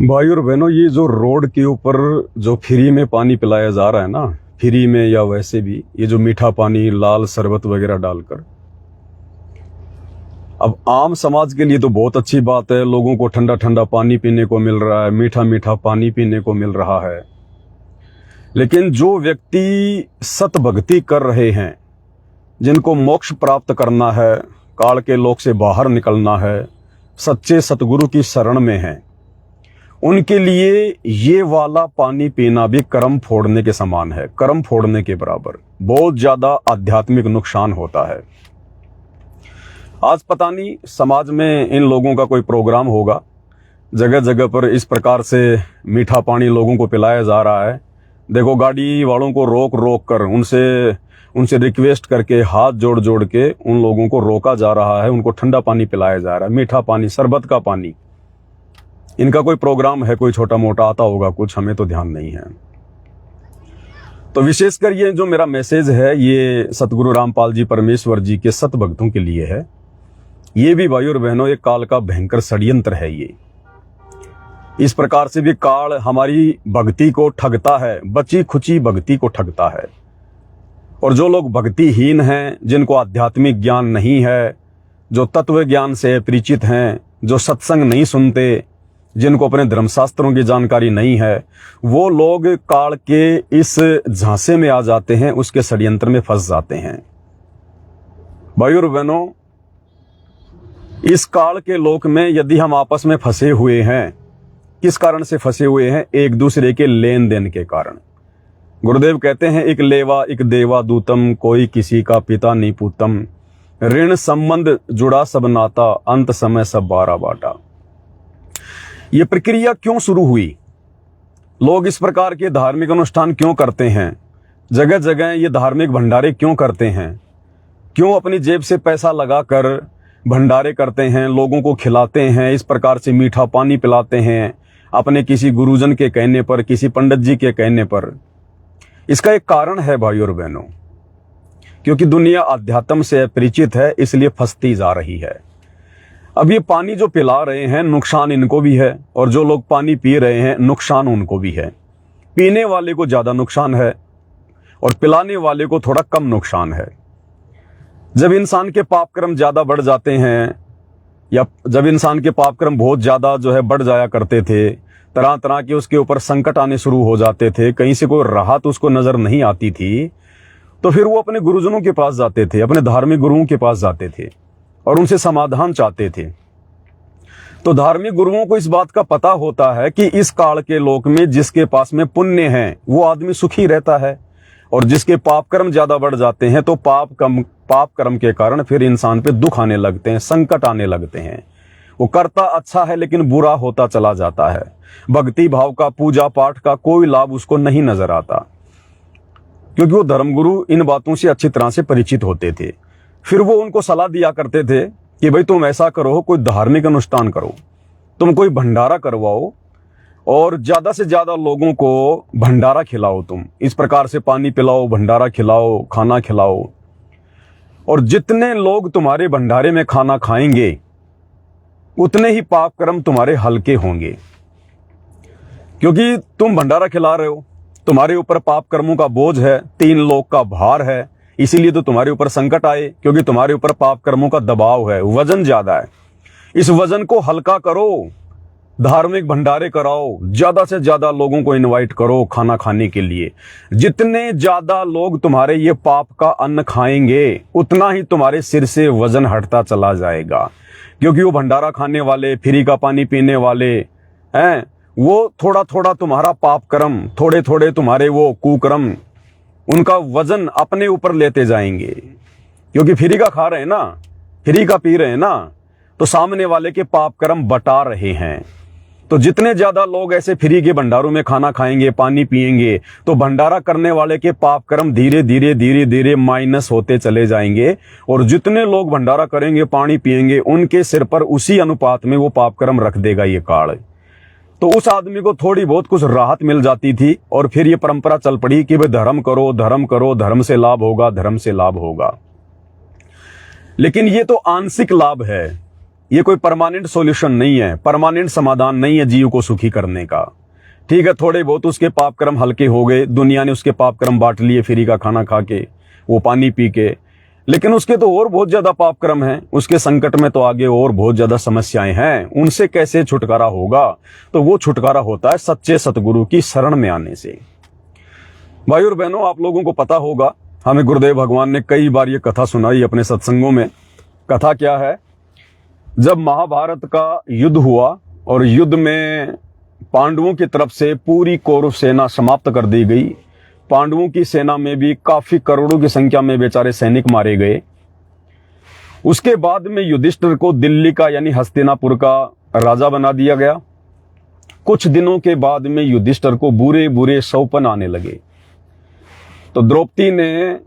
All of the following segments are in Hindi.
भाई और बहनों, ये जो रोड के ऊपर जो फ्री में पानी पिलाया जा रहा है ना, फ्री में या वैसे भी, ये जो मीठा पानी, लाल शरबत वगैरह डालकर, अब आम समाज के लिए तो बहुत अच्छी बात है। लोगों को ठंडा ठंडा पानी पीने को मिल रहा है, मीठा मीठा पानी पीने को मिल रहा है। लेकिन जो व्यक्ति सत भक्ति कर रहे हैं, जिनको मोक्ष प्राप्त करना है, काल के लोक से बाहर निकलना है, सच्चे सतगुरु की शरण में हैं, उनके लिए ये वाला पानी पीना भी कर्म फोड़ने के समान है, कर्म फोड़ने के बराबर। बहुत ज्यादा आध्यात्मिक नुकसान होता है। आज पता नहीं समाज में इन लोगों का कोई प्रोग्राम होगा, जगह जगह पर इस प्रकार से मीठा पानी लोगों को पिलाया जा रहा है। देखो, गाड़ी वालों को रोक रोक कर उनसे रिक्वेस्ट करके, हाथ जोड़ जोड़ के उन लोगों को रोका जा रहा है, उनको ठंडा पानी पिलाया जा रहा है, मीठा पानी, शरबत का पानी। इनका कोई प्रोग्राम है, कोई छोटा मोटा आता होगा कुछ, हमें तो ध्यान नहीं है। तो विशेषकर ये जो मेरा मैसेज है, ये सतगुरु रामपाल जी परमेश्वर जी के सत भक्तों के लिए है। ये भी भाई और बहनों एक काल का भयंकर षड्यंत्र है। ये इस प्रकार से भी काल हमारी भक्ति को ठगता है, बची खुची भक्ति को ठगता है। और जो लोग भक्तिहीन हैं, जिनको आध्यात्मिक ज्ञान नहीं है, जो तत्व ज्ञान से परिचित हैं, जो सत्संग नहीं सुनते, जिनको अपने धर्मशास्त्रों की जानकारी नहीं है, वो लोग काल के इस झांसे में आ जाते हैं, उसके षड्यंत्र में फंस जाते हैं। भाई और बहनों, इस काल के लोक में यदि हम आपस में फंसे हुए हैं, किस कारण से फंसे हुए हैं? एक दूसरे के लेन देन के कारण। गुरुदेव कहते हैं, एक लेवा एक देवा दूतम, कोई किसी का पिता नहीं पूतम, ऋण संबंध जुड़ा सब नाता, अंत समय सब बारा बाटा। ये प्रक्रिया क्यों शुरू हुई? लोग इस प्रकार के धार्मिक अनुष्ठान क्यों करते हैं? जगह जगह ये धार्मिक भंडारे क्यों करते हैं? क्यों अपनी जेब से पैसा लगाकर भंडारे करते हैं, लोगों को खिलाते हैं, इस प्रकार से मीठा पानी पिलाते हैं, अपने किसी गुरुजन के कहने पर, किसी पंडित जी के कहने पर? इसका एक कारण है भाई और बहनों, क्योंकि दुनिया अध्यात्म से परिचित है, इसलिए फंसती जा रही है। अब ये पानी जो पिला रहे हैं, नुकसान इनको भी है, और जो लोग पानी पी रहे हैं, नुकसान उनको भी है। पीने वाले को ज्यादा नुकसान है और पिलाने वाले को थोड़ा कम नुकसान है। जब इंसान के पाप कर्म ज्यादा बढ़ जाते हैं, या जब इंसान के पाप कर्म बहुत ज्यादा जो है बढ़ जाया करते थे, तरह तरह के उसके ऊपर संकट आने शुरू हो जाते थे, कहीं से कोई राहत उसको नजर नहीं आती थी, तो फिर वो अपने गुरुजनों के पास जाते थे, अपने धार्मिक गुरुओं के पास जाते थे और उनसे समाधान चाहते थे। तो धार्मिक गुरुओं को इस बात का पता होता है कि इस काल के लोक में जिसके पास में पुण्य है, वो आदमी सुखी रहता है, और जिसके पाप कर्म ज्यादा बढ़ जाते हैं, तो पाप कर्म के कारण फिर इंसान पे दुख आने लगते हैं, संकट आने लगते हैं। वो करता अच्छा है लेकिन बुरा होता चला जाता है। भक्ति भाव का, पूजा पाठ का कोई लाभ उसको नहीं नजर आता, क्योंकि वो धर्मगुरु इन बातों से अच्छी तरह से परिचित होते थे। फिर वो उनको सलाह दिया करते थे कि भाई तुम ऐसा करो, कोई धार्मिक अनुष्ठान करो, तुम कोई भंडारा करवाओ और ज्यादा से ज्यादा लोगों को भंडारा खिलाओ, तुम इस प्रकार से पानी पिलाओ, भंडारा खिलाओ, खाना खिलाओ, और जितने लोग तुम्हारे भंडारे में खाना खाएंगे, उतने ही पाप कर्म तुम्हारे हल्के होंगे। क्योंकि तुम भंडारा खिला रहे हो, तुम्हारे ऊपर पाप कर्मों का बोझ है, 3 लोक का भार है, इसीलिए तो तुम्हारे ऊपर संकट आए, क्योंकि तुम्हारे ऊपर पाप कर्मों का दबाव है, वजन ज्यादा है। इस वजन को हल्का करो, धार्मिक भंडारे कराओ, ज्यादा से ज्यादा लोगों को इनवाइट करो खाना खाने के लिए। जितने ज्यादा लोग तुम्हारे ये पाप का अन्न खाएंगे, उतना ही तुम्हारे सिर से वजन हटता चला जाएगा। क्योंकि वो भंडारा खाने वाले, फ्री का पानी पीने वाले हैं, वो थोड़ा थोड़ा तुम्हारा पाप कर्म, थोड़े थोड़े तुम्हारे वो कुकर्म, उनका वजन अपने ऊपर लेते जाएंगे। क्योंकि फ्री का खा रहे हैं ना, फ्री का पी रहे हैं ना, तो सामने वाले के पाप कर्म बटा रहे हैं। तो जितने ज्यादा लोग ऐसे फ्री के भंडारों में खाना खाएंगे, पानी पिएंगे, तो भंडारा करने वाले के पाप कर्म धीरे धीरे धीरे धीरे माइनस होते चले जाएंगे। और जितने लोग भंडारा करेंगे, पानी पिएंगे, उनके सिर पर उसी अनुपात में वो पाप कर्म रख देगा ये काल। तो उस आदमी को थोड़ी बहुत कुछ राहत मिल जाती थी, और फिर ये परंपरा चल पड़ी कि भाई धर्म करो, धर्म करो, धर्म से लाभ होगा, धर्म से लाभ होगा। लेकिन ये तो आंशिक लाभ है, ये कोई परमानेंट सॉल्यूशन नहीं है, परमानेंट समाधान नहीं है जीव को सुखी करने का। ठीक है, थोड़े बहुत उसके पाप कर्म हल्के हो गए, दुनिया ने उसके पाप कर्म बांट लिए फ्री का खाना खा के, वो पानी पी के, लेकिन उसके तो और बहुत ज्यादा पाप कर्म हैं, उसके संकट में तो आगे और बहुत ज्यादा समस्याएं हैं। उनसे कैसे छुटकारा होगा? तो वो छुटकारा होता है सच्चे सतगुरु की शरण में आने से। भाई और बहनों, आप लोगों को पता होगा, हमें गुरुदेव भगवान ने कई बार ये कथा सुनाई अपने सत्संगों में। कथा क्या है? जब महाभारत का युद्ध हुआ और युद्ध में पांडवों की तरफ से पूरी कौरव सेना समाप्त कर दी गई, पांडवों की सेना में भी काफी करोड़ों की संख्या में बेचारे सैनिक मारे गए। उसके बाद में युधिष्ठिर को दिल्ली का यानी हस्तिनापुर का राजा बना दिया गया। कुछ दिनों के बाद में युधिष्ठिर को बुरे बुरे सौपन आने लगे। तो द्रौपदी ने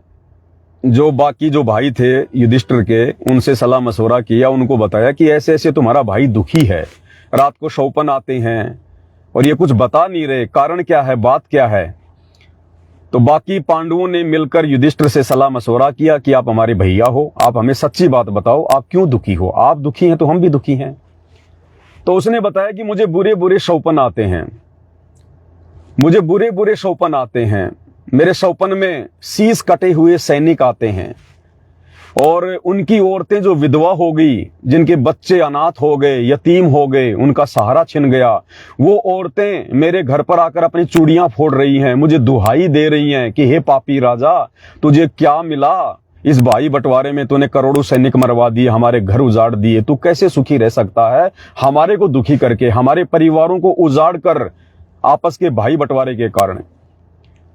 जो बाकी जो भाई थे युधिष्ठिर के, उनसे सलाह मशवरा किया, उनको बताया कि ऐसे ऐसे तुम्हारा भाई दुखी है, रात को सौपन आते हैं और ये कुछ बता नहीं रहे, कारण क्या है, बात क्या है। तो बाकी पांडवों ने मिलकर युधिष्ठिर से सलाह मशवरा किया कि आप हमारे भैया हो, आप हमें सच्ची बात बताओ, आप क्यों दुखी हो? आप दुखी हैं तो हम भी दुखी हैं। तो उसने बताया कि मुझे बुरे बुरे सौपन आते हैं, मुझे बुरे बुरे सौपन आते हैं, मेरे सौपन में शीश कटे हुए सैनिक आते हैं और उनकी औरतें जो विधवा हो गई, जिनके बच्चे अनाथ हो गए, यतीम हो गए, उनका सहारा छिन गया, वो औरतें मेरे घर पर आकर अपनी चूड़ियां फोड़ रही हैं, मुझे दुहाई दे रही हैं कि हे पापी राजा, तुझे क्या मिला? इस भाई बंटवारे में तूने करोड़ों सैनिक मरवा दिए, हमारे घर उजाड़ दिए, तू कैसे सुखी रह सकता है हमारे को दुखी करके, हमारे परिवारों को उजाड़ कर, आपस के भाई बंटवारे के कारण।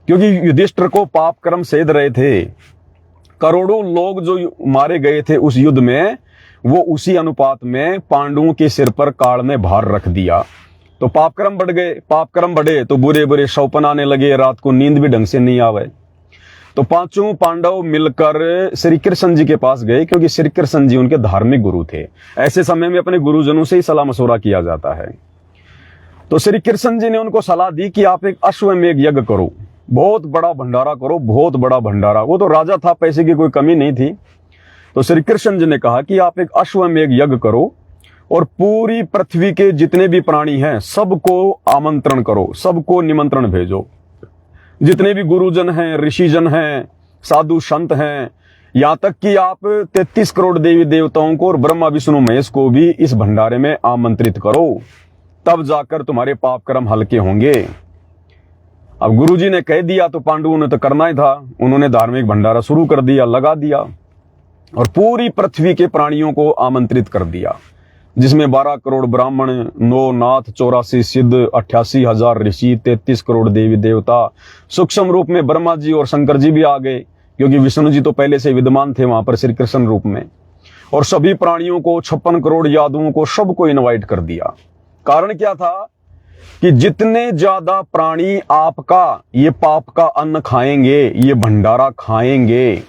क्योंकि युधिष्ठिर को पाप कर्म सेध रहे थे, करोड़ों लोग जो मारे गए थे उस युद्ध में, वो उसी अनुपात में पांडवों के सिर पर काल ने भार रख दिया। तो पाप कर्म बढ़ गए, पाप कर्म बढ़े तो बुरे बुरे सौपन आने लगे, रात को नींद भी ढंग से नहीं आवे। तो पांचों पांडव मिलकर श्री कृष्ण जी के पास गए, क्योंकि श्री कृष्ण जी उनके धार्मिक गुरु थे। ऐसे समय में अपने गुरुजनों से ही सलाह मशवरा किया जाता है। तो श्री कृष्ण जी ने उनको सलाह दी कि आप एक अश्वमेध यज्ञ करो, बहुत बड़ा भंडारा करो, बहुत बड़ा भंडारा। वो तो राजा था, पैसे की कोई कमी नहीं थी। तो श्री कृष्ण जी ने कहा कि आप एक अश्वमेध यज्ञ करो और पूरी पृथ्वी के जितने भी प्राणी हैं सबको आमंत्रण करो, सबको निमंत्रण भेजो, जितने भी गुरुजन हैं, ऋषिजन हैं, साधु संत हैं, यहां तक कि आप 33 करोड़ देवी देवताओं को और ब्रह्मा विष्णु महेश को भी इस भंडारे में आमंत्रित करो, तब जाकर तुम्हारे पाप कर्म हल्के होंगे। अब गुरुजी ने कह दिया तो पांडवों ने तो करना ही था। उन्होंने धार्मिक भंडारा शुरू कर दिया, लगा दिया और पूरी पृथ्वी के प्राणियों को आमंत्रित कर दिया, जिसमें 12 करोड़ ब्राह्मण, 9 नाथ, 84 सिद्ध, 88,000 ऋषि, 33 करोड़ देवी देवता। सूक्ष्म रूप में ब्रह्मा जी और शंकर जी भी आ गए, क्योंकि विष्णु जी तो पहले से विद्यमान थे वहां पर श्री कृष्ण रूप में। और सभी प्राणियों को, 56 करोड़ यादवों को, सबको इनवाइट कर दिया। कारण क्या था कि जितने ज्यादा प्राणी आपका ये पाप का अन्न खाएंगे, ये भंडारा खाएंगे,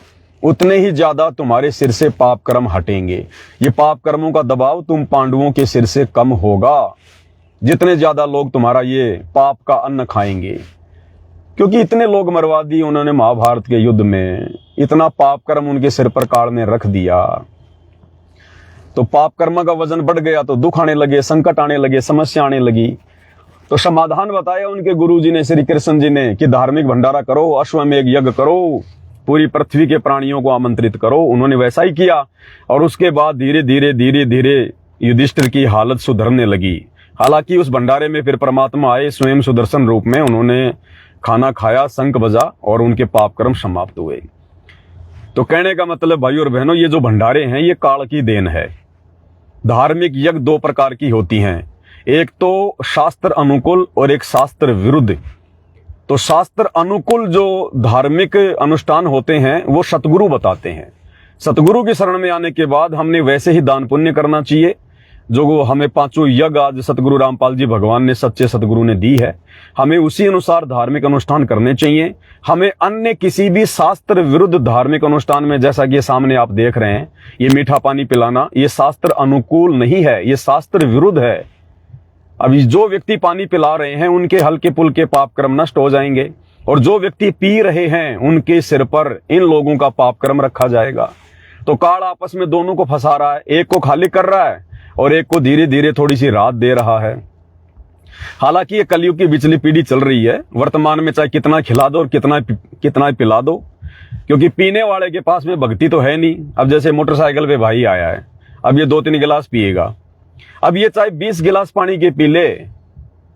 उतने ही ज्यादा तुम्हारे सिर से पाप कर्म हटेंगे। ये पाप कर्मों का दबाव तुम पांडवों के सिर से कम होगा, जितने ज्यादा लोग तुम्हारा ये पाप का अन्न खाएंगे। क्योंकि इतने लोग मरवा दिए उन्होंने महाभारत के युद्ध में, इतना पाप कर्म उनके सिर पर काल ने रख दिया। तो पाप कर्म का वजन बढ़ गया, तो दुख आने लगे, संकट आने लगे, समस्या आने लगी। तो समाधान बताया उनके गुरुजी ने, श्री कृष्ण जी ने, कि धार्मिक भंडारा करो, अश्वमेध यज्ञ करो, पूरी पृथ्वी के प्राणियों को आमंत्रित करो। उन्होंने वैसा ही किया और उसके बाद धीरे धीरे युधिष्ठिर की हालत सुधरने लगी। हालांकि उस भंडारे में फिर परमात्मा आए स्वयं सुदर्शन रूप में, उन्होंने खाना खाया, शंख बजा और उनके पाप कर्म समाप्त हुए। तो कहने का मतलब भाई और बहनों, ये जो भंडारे हैं ये काल की देन है। धार्मिक यज्ञ 2 प्रकार की होती हैं, एक तो शास्त्र अनुकूल और एक शास्त्र विरुद्ध। तो शास्त्र अनुकूल जो धार्मिक अनुष्ठान होते हैं वो सतगुरु बताते हैं। सतगुरु की शरण में आने के बाद हमने वैसे ही दान पुण्य करना चाहिए जो हमें 5 यज्ञ आज सतगुरु रामपाल जी भगवान ने, सच्चे सतगुरु ने दी है। हमें उसी अनुसार धार्मिक अनुष्ठान करने चाहिए। हमें अन्य किसी भी शास्त्र विरुद्ध धार्मिक अनुष्ठान में, जैसा कि सामने आप देख रहे हैं, ये मीठा पानी पिलाना, ये शास्त्र अनुकूल नहीं है, ये शास्त्र विरुद्ध है। अभी जो व्यक्ति पानी पिला रहे हैं उनके हल्के पुल्के पाप कर्म नष्ट हो जाएंगे, और जो व्यक्ति पी रहे हैं उनके सिर पर इन लोगों का पाप कर्म रखा जाएगा। तो काल आपस में दोनों को फंसा रहा है, एक को खाली कर रहा है और एक को धीरे धीरे थोड़ी सी राहत दे रहा है। हालांकि ये कलयुग की बिचली पीढ़ी चल रही है। वर्तमान में चाहे कितना खिला दो और कितना पिला दो, क्योंकि पीने वाले के पास में भक्ति तो है नहीं। अब जैसे मोटरसाइकिल पे भाई आया है, अब ये 2-3 गिलास पिएगा, अब ये चाहे 20 गिलास पानी के पी ले,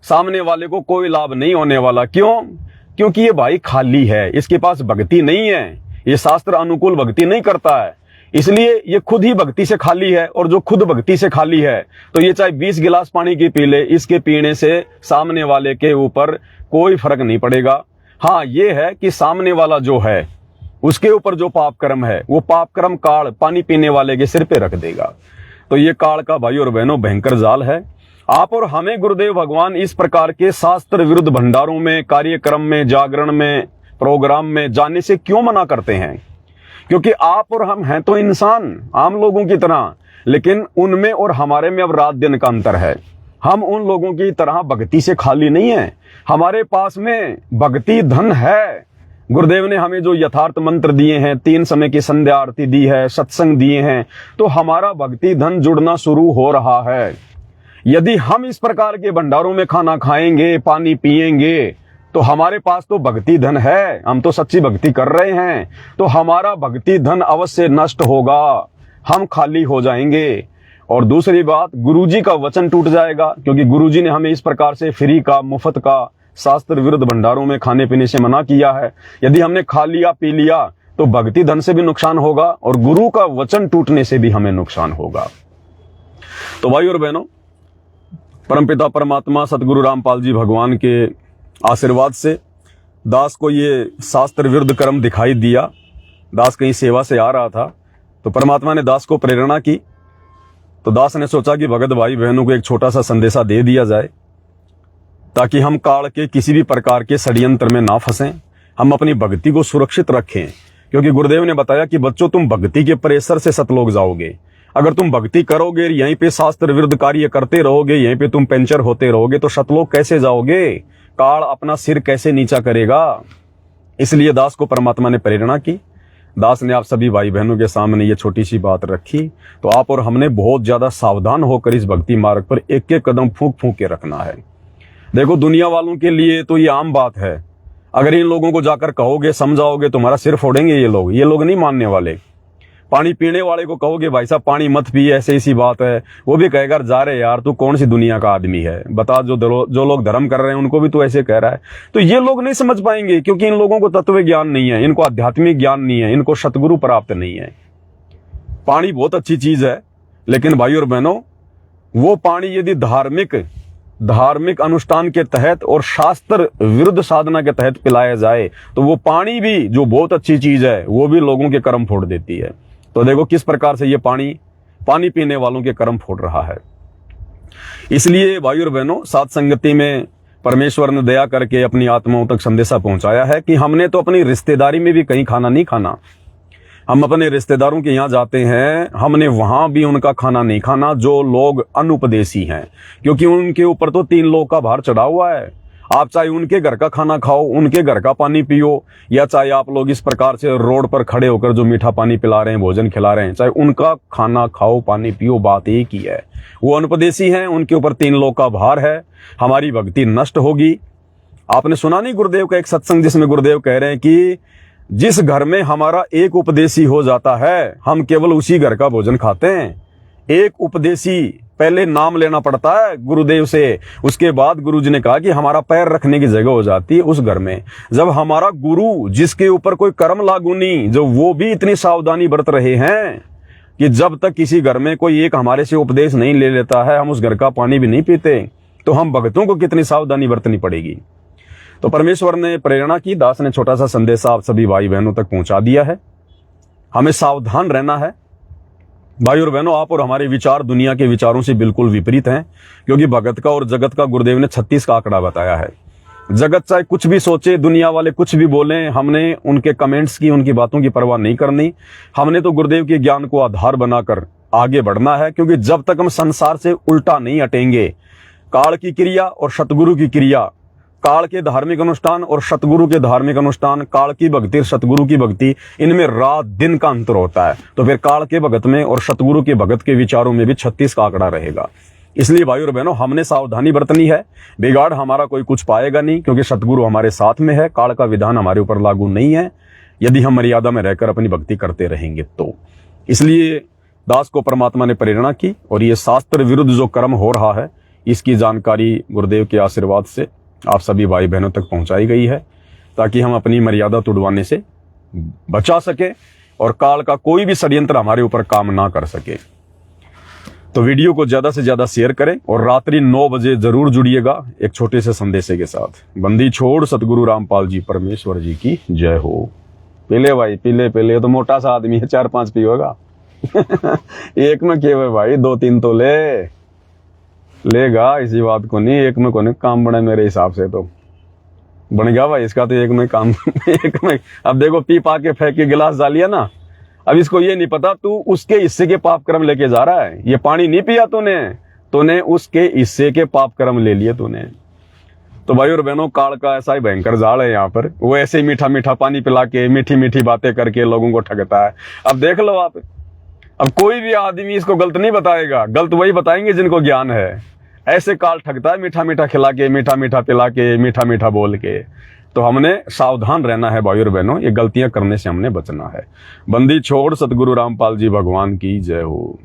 सामने वाले को कोई लाभ नहीं होने वाला। क्यों? क्योंकि ये भाई खाली है, इसके पास भक्ति नहीं है, ये शास्त्र अनुकूल भक्ति नहीं करता है, इसलिए ये खुद ही भक्ति से खाली है। और जो खुद भक्ति से खाली है तो ये चाहे 20 गिलास पानी की पी ले, इसके पीने से सामने वाले के ऊपर कोई फर्क नहीं पड़ेगा। हाँ, ये है कि सामने वाला जो है उसके ऊपर जो पाप कर्म है, वो पाप कर्म काल पानी पीने वाले के सिर पे रख देगा। तो ये काल का भाई और बहनों भयंकर जाल है। आप और हमें गुरुदेव भगवान इस प्रकार के शास्त्र विरुद्ध भंडारों में, कार्यक्रम में, जागरण में, प्रोग्राम में जाने से क्यों मना करते हैं? क्योंकि आप और हम हैं तो इंसान आम लोगों की तरह, लेकिन उनमें और हमारे में अब रात दिन का अंतर है। हम उन लोगों की तरह भक्ति से खाली नहीं है, हमारे पास में भक्ति धन है। गुरुदेव ने हमें जो यथार्थ मंत्र दिए हैं, 3 समय की संध्या आरती दी है, सत्संग दिए हैं, तो हमारा भक्ति धन जुड़ना शुरू हो रहा है। यदि हम इस प्रकार के भंडारों में खाना खाएंगे, पानी पिएंगे, तो हमारे पास तो भक्ति धन है, हम तो सच्ची भक्ति कर रहे हैं, तो हमारा भक्ति धन अवश्य नष्ट होगा, हम खाली हो जाएंगे। और दूसरी बात, गुरुजी का वचन टूट जाएगा, क्योंकि गुरुजी ने हमें इस प्रकार से फ्री का, मुफ्त का, शास्त्र विरुद्ध भंडारों में खाने पीने से मना किया है। यदि हमने खा लिया, पी लिया, तो भक्ति धन से भी नुकसान होगा और गुरु का वचन टूटने से भी हमें नुकसान होगा। तो भाई और बहनों, परमपिता परमात्मा सतगुरु रामपाल जी भगवान के आशीर्वाद से दास को ये शास्त्र विरुद्ध कर्म दिखाई दिया। दास कहीं सेवा से आ रहा था, तो परमात्मा ने दास को प्रेरणा की। तो दास ने सोचा कि भगत भाई बहनों को एक छोटा सा संदेशा दे दिया जाए, ताकि हम काल के किसी भी प्रकार के षड्यंत्र में ना फंसें, हम अपनी भक्ति को सुरक्षित रखें। क्योंकि गुरुदेव ने बताया कि बच्चों, तुम भक्ति के प्रेशर से सतलोक जाओगे। अगर तुम भक्ति करोगे, यहीं पे शास्त्र विरुद्ध कार्य करते रहोगे, यहीं पे तुम पेंचर होते रहोगे, तो सतलोक कैसे जाओगे? काल अपना सिर कैसे नीचा करेगा? इसलिए दास को परमात्मा ने प्रेरणा की। दास ने आप सभी भाई बहनों के सामने ये छोटी सी बात रखी। तो आप और हमने बहुत ज्यादा सावधान होकर इस भक्ति मार्ग पर एक एक कदम फूंक फूंक के रखना है। देखो, दुनिया वालों के लिए तो ये आम बात है। अगर इन लोगों को जाकर कहोगे, समझाओगे, तुम्हारा सिर फोड़ेंगे ये लोग नहीं मानने वाले। पानी पीने वाले को कहोगे भाई साहब पानी मत पिए, ऐसे ऐसी बात है, वो भी कहेगा जा रहे यार, तू कौन सी दुनिया का आदमी है, बता। जो लोग धर्म कर रहे हैं उनको भी तू ऐसे कह रहा है। तो ये लोग नहीं समझ पाएंगे, क्योंकि इन लोगों को तत्व ज्ञान नहीं है, इनको आध्यात्मिक ज्ञान नहीं है, इनको सतगुरु प्राप्त नहीं है। पानी बहुत अच्छी चीज है, लेकिन भाई और बहनों, वो पानी यदि धार्मिक अनुष्ठान के तहत और शास्त्र विरुद्ध साधना के तहत पिलाया जाए, तो वो पानी भी जो बहुत अच्छी चीज है, वो भी लोगों के कर्म फोड़ देती है। तो देखो किस प्रकार से ये पानी पीने वालों के कर्म फोड़ रहा है। इसलिए भाई और बहनों, साथ संगति में परमेश्वर ने दया करके अपनी आत्माओं तक संदेशा पहुंचाया है कि हमने तो अपनी रिश्तेदारी में भी कहीं खाना नहीं खाना। हम अपने रिश्तेदारों के यहाँ जाते हैं, हमने वहां भी उनका खाना नहीं खाना जो लोग अनुपदेशी हैं, क्योंकि उनके ऊपर तो 3 लोग का भार चढ़ा हुआ है। आप चाहे उनके घर का खाना खाओ, उनके घर का पानी पियो, या चाहे आप लोग इस प्रकार से रोड पर खड़े होकर जो मीठा पानी पिला रहे हैं, भोजन खिला रहे हैं, चाहे उनका खाना खाओ, पानी पियो, बात एक ही है। वो अनुपदेशी हैं, उनके ऊपर 3 लोग का भार है, हमारी भक्ति नष्ट होगी। आपने सुना नहीं गुरुदेव का एक सत्संग, जिसमें गुरुदेव कह रहे हैं कि जिस घर में हमारा एक उपदेशी हो जाता है, हम केवल उसी घर का भोजन खाते हैं। एक उपदेशी, पहले नाम लेना पड़ता है गुरुदेव से, उसके बाद गुरुजी ने कहा कि हमारा पैर रखने की जगह हो जाती है उस घर में। जब हमारा गुरु, जिसके ऊपर कोई कर्म लागू नहीं, जो वो भी इतनी सावधानी बरत रहे हैं कि जब तक किसी घर में कोई एक हमारे से उपदेश नहीं ले लेता है, हम उस घर का पानी भी नहीं पीते, तो हम भक्तों को कितनी सावधानी बरतनी पड़ेगी। तो परमेश्वर ने प्रेरणा की, दास ने छोटा सा संदेशा आप सभी भाई बहनों तक पहुंचा दिया है। हमें सावधान रहना है भाई और बहनों। आप और हमारे विचार दुनिया के विचारों से बिल्कुल विपरीत हैं, क्योंकि भगत का और जगत का गुरुदेव ने 36 का आंकड़ा बताया है। जगत चाहे कुछ भी सोचे, दुनिया वाले कुछ भी बोलें, हमने उनके कमेंट्स की, उनकी बातों की परवाह नहीं करनी। हमने तो गुरुदेव के ज्ञान को आधार बनाकर आगे बढ़ना है, क्योंकि जब तक हम संसार से उल्टा नहीं हटेंगे, काल की क्रिया और सतगुरु की क्रिया काल के धार्मिक अनुष्ठान और सतगुरु के धार्मिक अनुष्ठान, काल की भक्ति और सतगुरु की भक्ति, इनमें रात दिन का अंतर होता है। तो फिर काल के भगत में और सतगुरु के भगत के विचारों में भी 36 का आंकड़ा रहेगा। इसलिए भाई और बहनों, हमने सावधानी बरतनी है। बिगाड़ हमारा कोई कुछ पाएगा नहीं, क्योंकि सतगुरु हमारे साथ में है। काल का विधान हमारे ऊपर लागू नहीं है, यदि हम मर्यादा में रहकर अपनी भक्ति करते रहेंगे तो। इसलिए दास को परमात्मा ने प्रेरणा की और ये शास्त्र विरुद्ध जो कर्म हो रहा है, इसकी जानकारी गुरुदेव के आशीर्वाद से आप सभी भाई बहनों तक पहुंचाई गई है, ताकि हम अपनी मर्यादा तुड़वाने से बचा सके और काल का कोई भी षड्यंत्र हमारे ऊपर काम ना कर सके। तो वीडियो को ज्यादा से ज्यादा शेयर करें और रात्रि 9 बजे जरूर जुड़िएगा एक छोटे से संदेशे के साथ। बंदी छोड़ सतगुरु रामपाल जी परमेश्वर जी की जय हो। पीले भाई, पीले पीले, तो मोटा सा आदमी है, 4-5 पियोगा। एक में केवे भाई, 2-3 तो लेगा, इसी बात को नहीं। एक में को नहीं काम बने, मेरे हिसाब से तो बन गया भाई इसका तो एक में काम। एक में अब देखो, पी पा के फेंक के गिलास डालिया ना, अब इसको ये नहीं पता तू उसके हिस्से के पाप कर्म लेके जा रहा है। ये पानी नहीं पिया तूने उसके हिस्से के पाप कर्म ले लिए तूने। तो भाई और बहनों, काल का ऐसा ही भयंकर जाल है यहाँ पर। वो ऐसे ही मीठा मीठा पानी पिला के, मीठी मीठी बातें करके लोगों को ठगता है। अब देख लो आप, अब कोई भी आदमी इसको गलत नहीं बताएगा, गलत वही बताएंगे जिनको ज्ञान है। ऐसे काल ठगता है, मीठा मीठा खिला के, मीठा मीठा पिला के, मीठा मीठा बोल के। तो हमने सावधान रहना है भाई और बहनों, ये गलतियां करने से हमने बचना है। बंदी छोड़ सतगुरु रामपाल जी भगवान की जय हो।